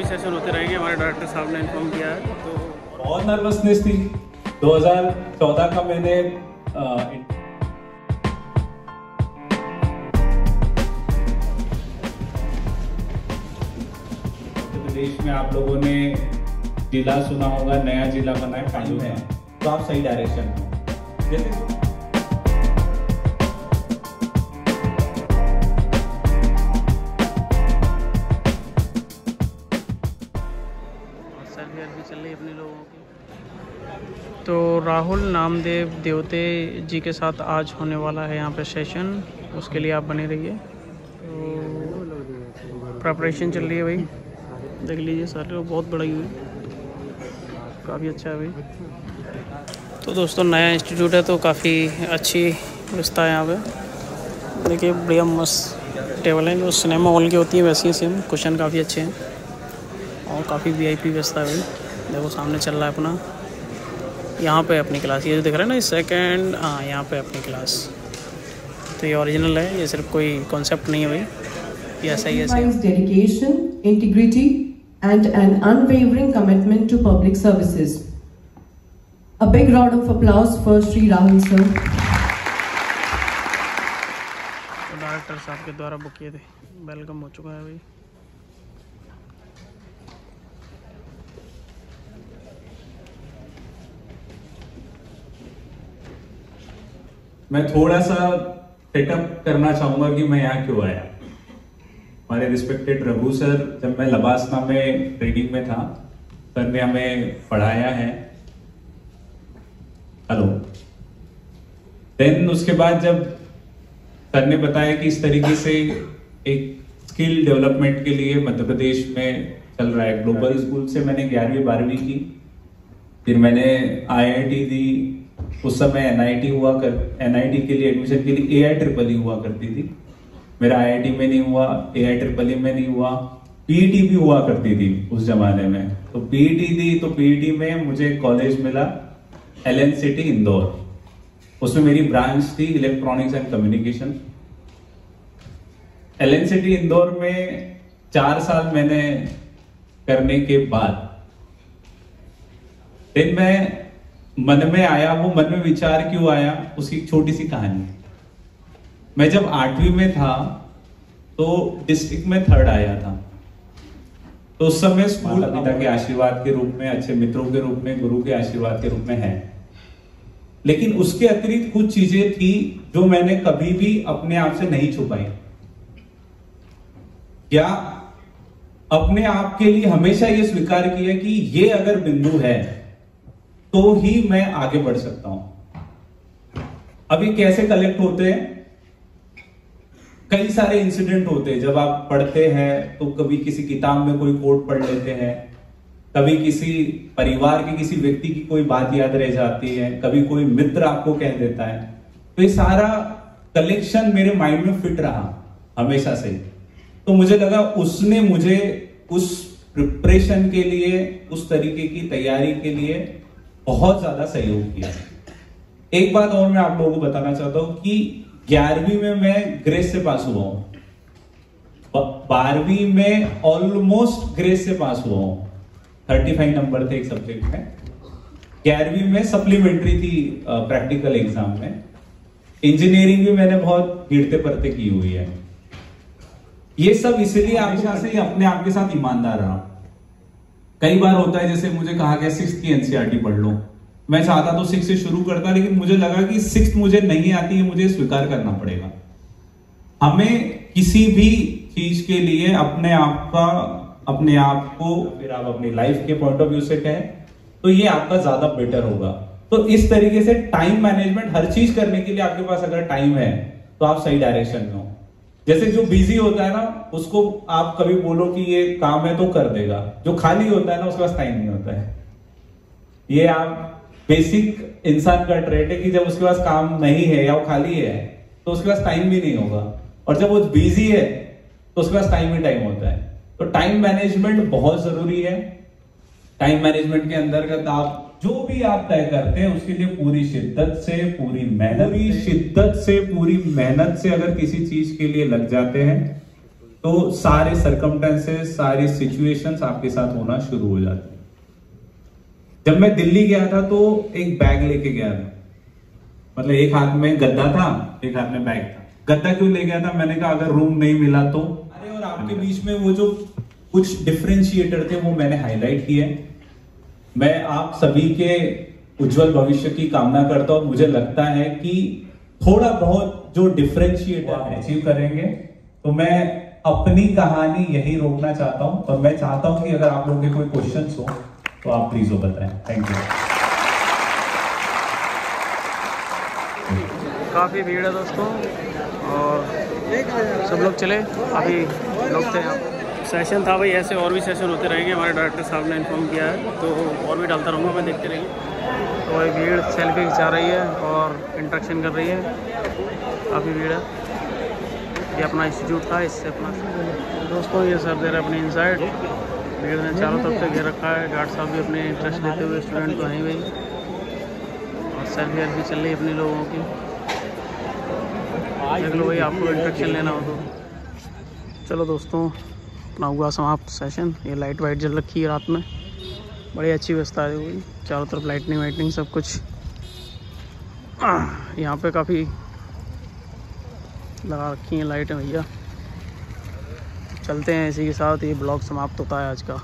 भी सेशन होते रहेंगे, हमारे डायरेक्टर साहब ने इन्फॉर्म किया है। तो बहुत नर्वसनेस थी। 2014 का मैंने उत्तर प्रदेश में आप लोगों ने जिला सुना होगा, नया जिला बना है पानी में, तो आप सही डायरेक्शन में हो। जैसे चल रही अपने लोगों की। तो राहुल नामदेव देवते जी के साथ आज होने वाला है यहाँ पे सेशन, उसके लिए आप बने रहिए। तो प्रिपरेशन चल रही है भाई, देख लीजिए सारे लोग, बहुत बड़ा हुई, काफ़ी अच्छा है भाई। तो दोस्तों नया इंस्टीट्यूट है तो काफ़ी अच्छी व्यवस्था है यहाँ पे। देखिए बढ़िया मस्त टेबल है, जो सिनेमा हॉल की होती है वैसी ही सेम, क्वेश्चन काफ़ी अच्छे हैं और काफ़ी वीआईपी व्यवस्था है भाई। देखो सामने चल रहा है अपना, यहाँ पे अपनी क्लास, ये जो दिख रहा है ना सेकंड, हाँ यहाँ पे अपनी क्लास। तो ये ओरिजिनल है, ये सिर्फ कोई कॉन्सेप्ट नहीं है भाई, ये ऐसा ही है। Dedication, integrity and an unwavering commitment to public services. A big round of applause for Shri Rahul sir. Director साहब के द्वारा बुक किए थे, वेलकम हो चुका है भाई। मैं थोड़ा सा सेटअप करना चाहूंगा कि मैं यहाँ क्यों आया। हमारे रिस्पेक्टेड रघु सर, जब मैं लबासना में ट्रेनिंग में था, सर ने हमें पढ़ाया है। हेलो। देन उसके बाद जब सर ने बताया कि इस तरीके से एक स्किल डेवलपमेंट के लिए मध्य प्रदेश में चल रहा है, ग्लोबल स्कूल से मैंने 11वीं 12वीं की, फिर मैंने IIT दी। उस समय NIT के लिए एडमिशन के लिए AIEEE हुआ करती थी। मेरा IIT में नहीं हुआ, AIEEE में नहीं हुआ, PET भी हुआ करती थी उस जमाने में। तो PET दी, तो PET में मुझे कॉलेज मिला LN सिटी इंदौर, उसमें मेरी ब्रांच थी electronics and communication. LN city Indore में 4 साल मैंने करने के बाद फिर मैं मन में आया, वो मन में विचार क्यों आया, उसकी एक छोटी सी कहानी। मैं जब 8वीं में था तो डिस्ट्रिक्ट में 3rd आया था। तो उस समय स्कूल पिता के आशीर्वाद के रूप में, अच्छे मित्रों के रूप में, गुरु के आशीर्वाद के रूप में है, लेकिन उसके अतिरिक्त कुछ चीजें थी जो मैंने कभी भी अपने आप से नहीं छुपाई, या अपने आप के लिए हमेशा ये स्वीकार किया कि ये अगर बिंदु है तो ही मैं आगे बढ़ सकता हूं। अब ये कैसे कलेक्ट होते हैं? कई सारे इंसिडेंट होते हैं। जब आप पढ़ते हैं तो कभी किसी किताब में कोई कोट पढ़ लेते हैं, कभी किसी परिवार के किसी व्यक्ति की कोई बात याद रह जाती है, कभी कोई मित्र आपको कह देता है। तो ये सारा कलेक्शन मेरे माइंड में फिट रहा हमेशा से। तो मुझे लगा उसने मुझे उस प्रिपरेशन के लिए, उस तरीके की तैयारी के लिए बहुत ज्यादा सहयोग किया। एक बात और मैं आप लोगों को बताना चाहता हूं कि 11वीं में मैं ग्रेस से पास हुआ हूं, 12वीं में ऑलमोस्ट ग्रेस से पास हुआ हूं, 35 नंबर थे एक सब्जेक्ट में। 11वीं में सप्लीमेंट्री थी प्रैक्टिकल एग्जाम में। इंजीनियरिंग भी मैंने बहुत गिरते पड़ते की हुई है। ये सब इसलिए हमेशा से अपने आप के साथ ईमानदार रहा। कई बार होता है, जैसे मुझे कहा गया 6th की NCERT पढ़ लो, मैं चाहता तो 6 से शुरू करता, लेकिन मुझे लगा कि 6th मुझे नहीं आती है, मुझे स्वीकार करना पड़ेगा। हमें किसी भी चीज के लिए अपने आप को फिर आप अपनी लाइफ के पॉइंट ऑफ व्यू से कहें तो ये आपका ज्यादा बेटर होगा। तो इस तरीके से टाइम मैनेजमेंट, हर चीज करने के लिए आपके पास अगर टाइम है तो आप सही डायरेक्शन में हो। जैसे जो बिजी होता है ना, उसको आप कभी बोलो कि ये काम है तो कर देगा। जो खाली होता है ना, उसके पास टाइम नहीं होता है। ये आप बेसिक इंसान का ट्रेट है कि जब उसके पास काम नहीं है या वो खाली है तो उसके पास टाइम भी नहीं होगा, और जब वो बिजी है तो उसके पास टाइम ही टाइम होता है। तो टाइम मैनेजमेंट बहुत जरूरी है। टाइम मैनेजमेंट के अंतर्गत आप जो भी आप तय करते हैं उसके लिए पूरी शिद्दत से, पूरी मेहनत से अगर किसी चीज के लिए लग जाते हैं तो सारे सर्कमस्टेंसेस, सारी सिचुएशंस आपके साथ होना शुरू हो जाती है। जब मैं दिल्ली गया था तो एक बैग लेके गया था, मतलब एक हाथ में गद्दा था, एक हाथ में बैग था। गद्दा क्यों ले गया था? मैंने कहा अगर रूम नहीं मिला तो। अरे और आपके बीच में वो जो कुछ डिफरेंशिएटर थे वो मैंने हाईलाइट किए। मैं आप सभी के उज्जवल भविष्य की कामना करता हूं। मुझे लगता है कि थोड़ा बहुत जो डिफरेंशिएटर है अचीव करेंगे। तो मैं अपनी कहानी यही रोकना चाहता हूं और मैं चाहता हूं कि अगर आप लोगों के कोई क्वेश्चंस हो तो आप प्लीज वो बताएं। Thank you. काफ़ी भीड़ है दोस्तों और सब लोग चले, अभी लोग थे यहाँ। सेशन था भाई, ऐसे और भी सेशन होते रहेंगे, हमारे डायरेक्टर साहब ने इन्फॉर्म किया है, तो और भी डालता रहूँगा मैं, देखते रहिए। तो भाई भीड़ सेल्फी खिंचा रही है और इंटरेक्शन कर रही है, काफ़ी भीड़ है। ये अपना इंस्टीट्यूट था, इससे अपना दोस्तों ये सर दे रहे अपनी इनसाइड। भीड़ ने चारों तरफ से घेर रखा है। गार्ड साहब भी अपने इंटरेस्ट लेते हुए, स्टूडेंट तो हैं भाई, और सेल्फी वेल्फी चल रही है अपनी लोगों की। देख लो भाई, आपको इंटरेक्शन लेना हो तो। चलो दोस्तों, अपना हुआ समाप्त सेशन। ये लाइट वाइट जल रखी है रात में, बड़ी अच्छी व्यवस्था है हुई, चारों तरफ लाइटनिंग वाइटनिंग सब कुछ। यहाँ पे काफ़ी लगा रखी हैं लाइटें भैया। चलते हैं, इसी के साथ ये ब्लॉग समाप्त होता है आज का।